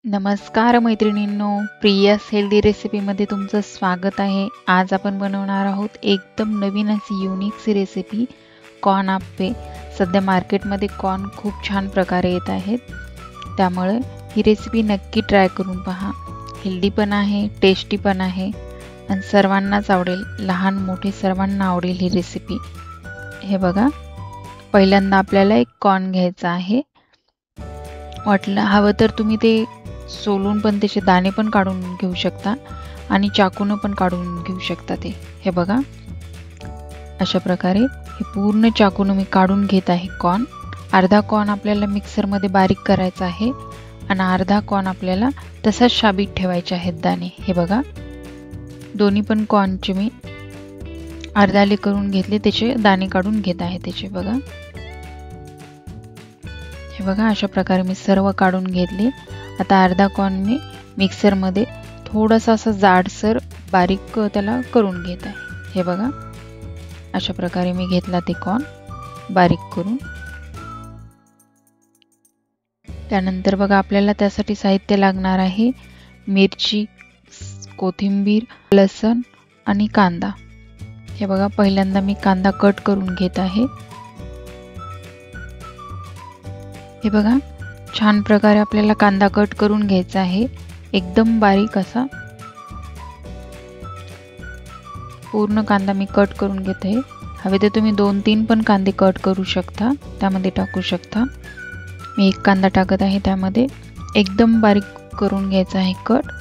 नमस्कार मैत्रिणींनो, प्रियास हेल्दी रेसिपीमध्ये तुमचं स्वागत आहे। आज आपण बनवणार आहोत एकदम नवीन अशी युनिक सी रेसिपी कॉर्न आप्पे। सध्या मार्केटमध्ये कॉर्न खूप छान प्रकारे येत आहेत, त्यामुळे ही रेसिपी नक्की ट्राय करून पहा। हेल्दी पण आहे, टेस्टी पण आहे आणि सर्वांनाच आवडेल, लहान मोठे सर्वांना आवडेल ही रेसिपी। हे बघा, पहिल्यांदा आपल्याला एक कॉर्न घ्यायचा आहे। वाटलं हवं तर तुम्ही ते सोलून पण त्याचे दाणे पण काढून घेऊ शकता आणि चाकूने पण काढून घेऊ शकता ते। हे बघा, अशा प्रकारे हे पूर्ण चाकूने मी काढून घेत आहे कॉर्न। अर्धा कॉर्न आपल्याला मिक्सर मध्ये बारीक करायचा आहे आणि अर्धा कॉर्न आपल्याला तसाच शाबीत ठेवायचे आहेत दाणे। हे बघा, दोन्ही पण कॉर्नचे मी अर्धाले करून घेतले, त्याचे दाणे काढून घेत आहे त्याचे। बघा, हे बघा, अशा प्रकारे मी सर्व काढून घेतले। आता अर्धा कॉर्न मी मिक्सर मध्ये थोडासा असा जाडसर बारीक त्याला करून घेत आहे। हे बघा, अशा प्रकारे मी घेतला ते कॉर्न बारीक करून। त्यानंतर बघा, आपल्याला त्यासाठी साहित्य लागणार आहे मिरची, कोथिंबीर, लसूण आणि कांदा। हे बघा, पहिल्यांदा मी कांदा कट करून घेत आहे। हे बघा, छान प्रकारे आपल्याला कांदा कट करून घ्यायचा आहे, एकदम बारीक असा पूर्ण कांदा मी कट करून घेत आहे। हवे तर तुम्ही 2-3 पण कांदे कट करू शकता, त्यामध्ये टाकू शकता। मी एक कांदा टाकत आहे, त्यामध्ये एकदम बारीक करून घ्यायचा आहे कट।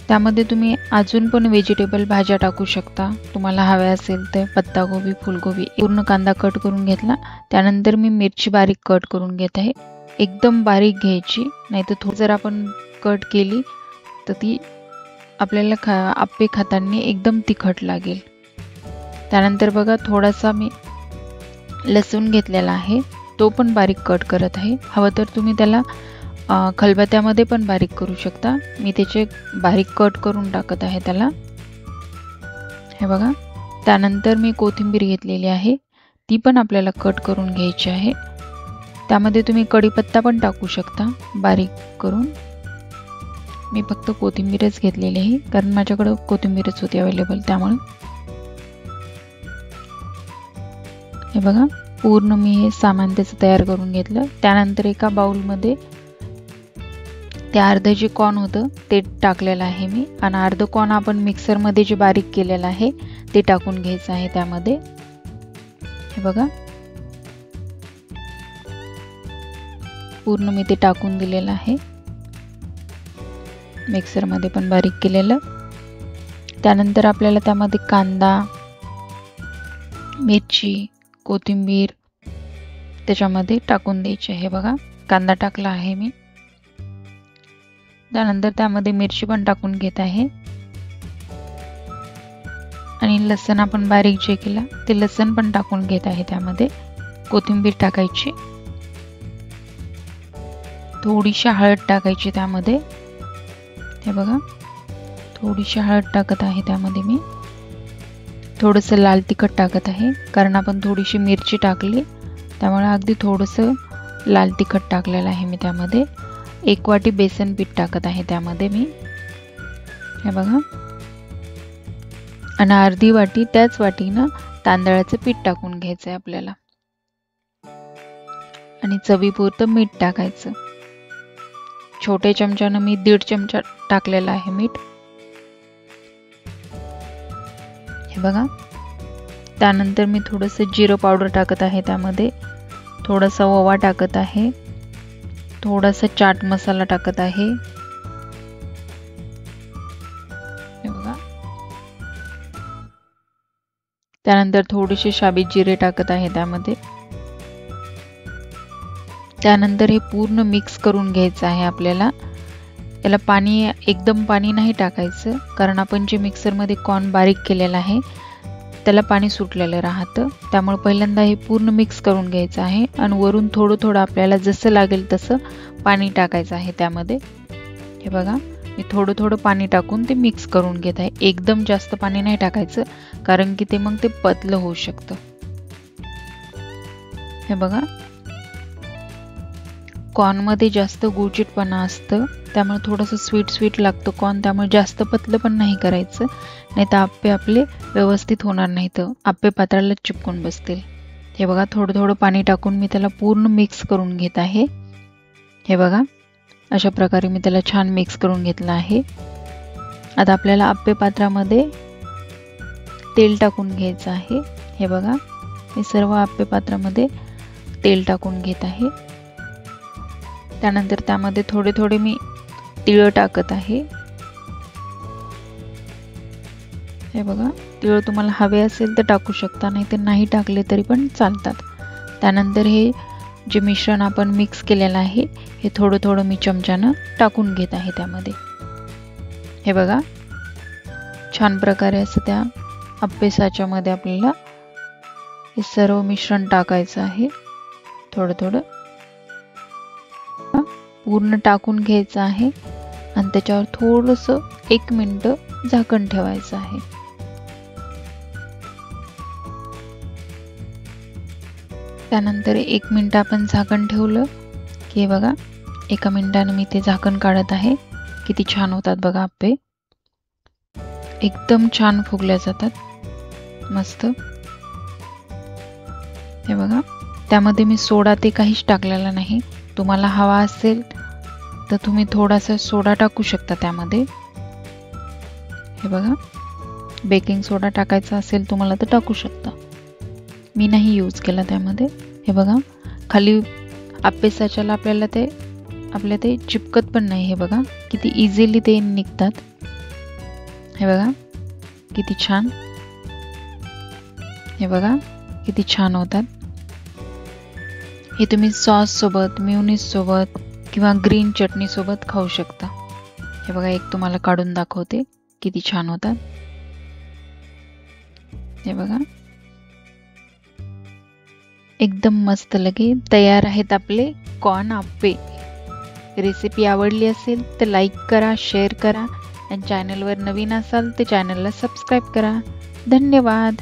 त्यामध्ये तुम्ही अजून पण व्हेजिटेबल भाज्या टाकू शकता, तुम्हाला हवे असेल तर पत्ता गोबी, फुलगोबी। पूर्ण कांदा कट करून घेतला, त्यानंतर मी मिरची बारीक कट करून घेत आहे। एकदम बारीक घ्यायची, नाहीतर थोडी जर आपण कट केली तर ती आपल्याला आप्पे खाताना एकदम तिखट लागेल। त्यानंतर बघा, थोडासा मी लसूण घेतलेला आहे, तो पण बारीक कट करत आहे। हवं तर तुम्ही त्याला खलबत्त्यामध्ये पण बारीक करू शकता, मी त्याचे बारीक कट करून टाकत आहे त्याला। हे बघा, त्यानंतर मी कोथिंबीर घेतलेली आहे, ती पण आपल्याला कट करून घ्यायची आहे। त्यामध्ये तुम्ही कढीपत्ता पण टाकू शकता बारीक करून। मी फक्त कोथिंबीरच घेतलेली आहे, कारण माझ्याकडे कोथिंबीरच होती अवेलेबल, त्यामुळे। हे बघा, पूर्ण मी हे सामान त्याचं तयार करून घेतलं। त्यानंतर एका बाउलमध्ये ते अर्धे जे कॉर्न होतं ते टाकलेलं आहे मी, आणि अर्ध कॉर्न आपण मिक्सर मध्ये जे बारीक केलेलं आहे ते टाकून घ्यायचं आहे त्यामध्ये। हे बघा, पूर्ण मी ते टाकून दिलेलं आहे मिक्सर मध्ये पण बारीक केलेलं। त्यानंतर आपल्याला त्यामध्ये कांदा, मिरची, कोथिंबीर त्याच्यामध्ये टाकून द्यायची। हे बघा, कांदा टाकला आहे मी, त्यानंतर त्यामध्ये मिरची पण टाकून घेत आहे आणि लसूण आपण बारीक जे केला ते लसूण पण टाकून घेत आहे। त्यामध्ये कोथिंबीर टाकायची, थोडीशी हळद टाकायची त्यामध्ये। हे बघा, थोडीशी हळद टाकत आहे त्यामध्ये मी, थोडंसं लाल तिखट टाकत आहे, कारण आपण थोडीशी मिरची टाकली, त्यामुळे अगदी थोडंसं लाल तिखट टाकलेलं आहे मी त्यामध्ये। 1 वाटी बेसन पीठ टाकत आहे त्यामध्ये मी। हे बघा, आणि अर्धी वाटी त्याच वाटीनं तांदळाचं पीठ टाकून घ्यायचं आहे आपल्याला, आणि चवीपुरतं मीठ टाकायचं। छोट्या चमच्यानं मी 1.5 चमचा टाकलेला आहे मीठ। हे बघा, त्यानंतर मी थोडंसं जिरं पावडर टाकत आहे त्यामध्ये, थोडासा ओवा टाकत आहे, थोडासा चाट मसाला टाकत आहे। हे बघा, त्यानंतर थोडेसे साबीत जिरे टाकत आहे त्यामध्ये। त्यानंतर हे पूर्ण मिक्स करून घ्यायचं आहे आपल्याला। याला पाणी, एकदम पाणी नाही टाकायचं, कारण आपण जे मिक्सर मध्ये कॉर्न बारीक केलेलं आहे त्याला पाणी सुटलेलं राहतं, त्यामुळे पहिल्यांदा हे पूर्ण मिक्स करून घ्यायचं आहे आणि वरून थोडं थोडं आपल्याला जसं लागेल तसं पाणी टाकायचं आहे त्यामध्ये। हे बघा, मी थोडं थोडं पाणी टाकून ते मिक्स करून घेत आहे, एकदम जास्त पाणी नाही टाकायचं, कारण की ते मग ते पतलं होऊ शकतं। हे बघा, कॉर्नमध्ये जास्त गुळचिटपणा असतं, त्यामुळे थोडंसं स्वीट लागतं कॉर्न, त्यामुळे जास्त पतलं पण नाही करायचं, नाही तर आप्पे आपले व्यवस्थित होणार नाहीत, आप्पे पात्राला चिपकून बसतील. हे बघा, थोडं पाणी टाकून मी त्याला पूर्ण मिक्स करून घेत आहे. हे बघा, अशा प्रकारे मी त्याला छान मिक्स करून घेतलं आहे. आता आपल्याला आप्पे पात्रामध्ये तेल टाकून घ्यायचं आहे. हे बघा, मी सर्व आप्पे पात्रामध्ये तेल टाकून घेत आहे. त्यानंतर त्यामध्ये थोडे मी तीळ टाकत आहे. हे बघा, तीळ तुम्हाला हवे असेल तर टाकू शकता, नाही तर नाही टाकले तरी पण चालतात. त्यानंतर हे जे मिश्रण आपण मिक्स केलेलं आहे हे थोडं मी चमच्यानं टाकून घेत आहे त्यामध्ये. हे बघा, छान प्रकारे असं त्या आप्पे साच्यामध्ये आपल्याला हे सर्व मिश्रण टाकायचं आहे. थोडं पूर्ण टाकून घ्यायचं आहे आणि त्याच्यावर थोडंसं 1 मिनिट झाकण ठेवायचं आहे. त्यानंतर 1 मिनिट आपण झाकण ठेवलं की बघा, 1 मिनिटाने मी ते झाकण काढत आहे. किती छान होतात बघा आप्पे, एकदम छान फुगल्या जातात, मस्त. हे बघा, त्यामध्ये मी सोडा ते काहीच टाकलेला नाही. तुम्हाला हवा असेल तर तुम्ही थोडासा सोडा टाकू शकता त्यामध्ये. हे बघा, बेकिंग सोडा टाकायचा असेल तुम्हाला तर टाकू शकता, मी नाही यूज केला त्यामध्ये. हे बघा, खाली आप्पे साच्याला आपल्याला ते चिपकत पण नाही. हे बघा, किती इझिली ते निघतात. हे बघा, किती छान. हे बघा, किती छान होतात. हे तुम्ही सॉस सोबत, मेयोनीज सोबत किंवा ग्रीन चटणी सोबत खाऊ शकता. हे बघा, एक तुम्हाला काढून दाखवते, किती छान होतात. हे बघा, एकदम मस्त लगे तयार आहेत आपले कॉर्न आप्पे. रेसिपी आवडली असेल तर लाईक करा, शेअर करा आणि चॅनलवर नवीन असाल तर चॅनलला सबस्क्राईब करा. धन्यवाद.